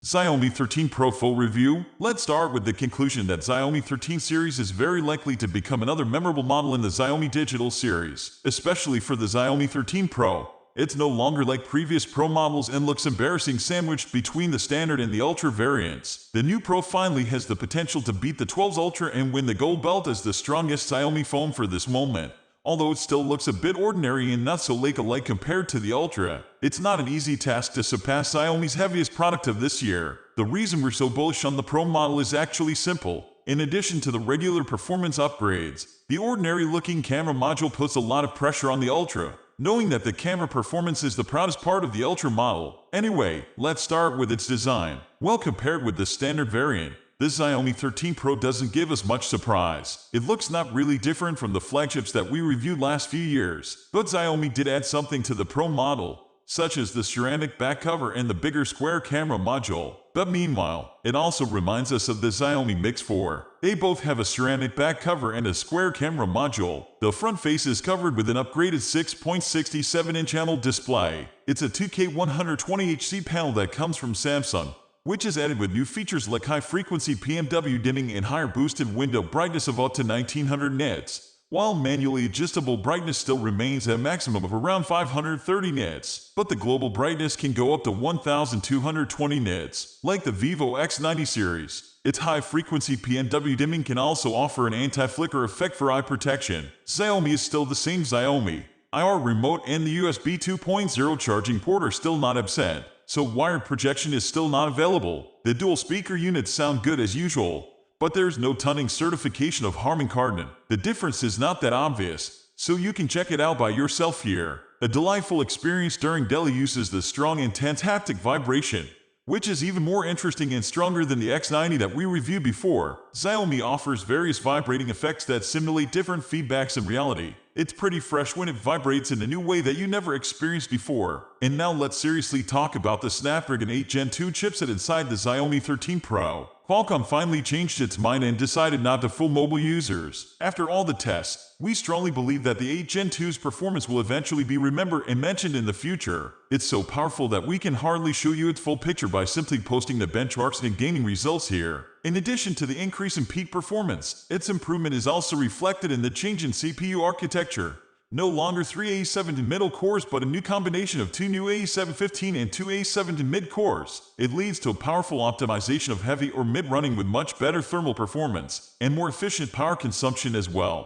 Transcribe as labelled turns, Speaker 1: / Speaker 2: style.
Speaker 1: Xiaomi 13 Pro full review. Let's start with the conclusion that Xiaomi 13 series is very likely to become another memorable model in the Xiaomi digital series, especially for the Xiaomi 13 Pro. It's no longer like previous Pro models and looks embarrassing sandwiched between the standard and the Ultra variants. The new Pro finally has the potential to beat the 12's Ultra and win the gold belt as the strongest Xiaomi phone for this moment. Although it still looks a bit ordinary and not so Leica-like compared to the Ultra, it's not an easy task to surpass Xiaomi's heaviest product of this year. The reason we're so bullish on the Pro model is actually simple. In addition to the regular performance upgrades, the ordinary-looking camera module puts a lot of pressure on the Ultra, knowing that the camera performance is the proudest part of the Ultra model. Anyway, let's start with its design. Well, compared with the standard variant, this Xiaomi 13 Pro doesn't give us much surprise. It looks not really different from the flagships that we reviewed last few years, but Xiaomi did add something to the Pro model, such as the ceramic back cover and the bigger square camera module. But meanwhile, it also reminds us of the Xiaomi Mix 4. They both have a ceramic back cover and a square camera module. The front face is covered with an upgraded 6.67-inch AMOLED display. It's a 2K 120Hz panel that comes from Samsung, which is added with new features like high-frequency PMW dimming and higher boosted window brightness of up to 1900 nits, while manually adjustable brightness still remains at a maximum of around 530 nits, but the global brightness can go up to 1220 nits, like the Vivo X90 series. Its high-frequency PMW dimming can also offer an anti-flicker effect for eye protection. Xiaomi is still the same Xiaomi. IR remote and the USB 2.0 charging port are still not absent, so wired projection is still not available. The dual speaker units sound good as usual, but there's no tunning certification of Harman Kardon. The difference is not that obvious, so you can check it out by yourself here. A delightful experience during daily use is the strong intense haptic vibration, which is even more interesting and stronger than the X90 that we reviewed before. Xiaomi offers various vibrating effects that simulate different feedbacks in reality. It's pretty fresh when it vibrates in a new way that you never experienced before. And now let's seriously talk about the Snapdragon 8 Gen 2 chipset inside the Xiaomi 13 Pro. Qualcomm finally changed its mind and decided not to fool mobile users. After all the tests, we strongly believe that the 8 Gen 2's performance will eventually be remembered and mentioned in the future. It's so powerful that we can hardly show you its full picture by simply posting the benchmarks and gaming results here. In addition to the increase in peak performance, its improvement is also reflected in the change in CPU architecture. No longer 3 A17 middle cores but a new combination of 2 new A715 and 2 A17 mid cores. It leads to a powerful optimization of heavy or mid running with much better thermal performance and more efficient power consumption as well.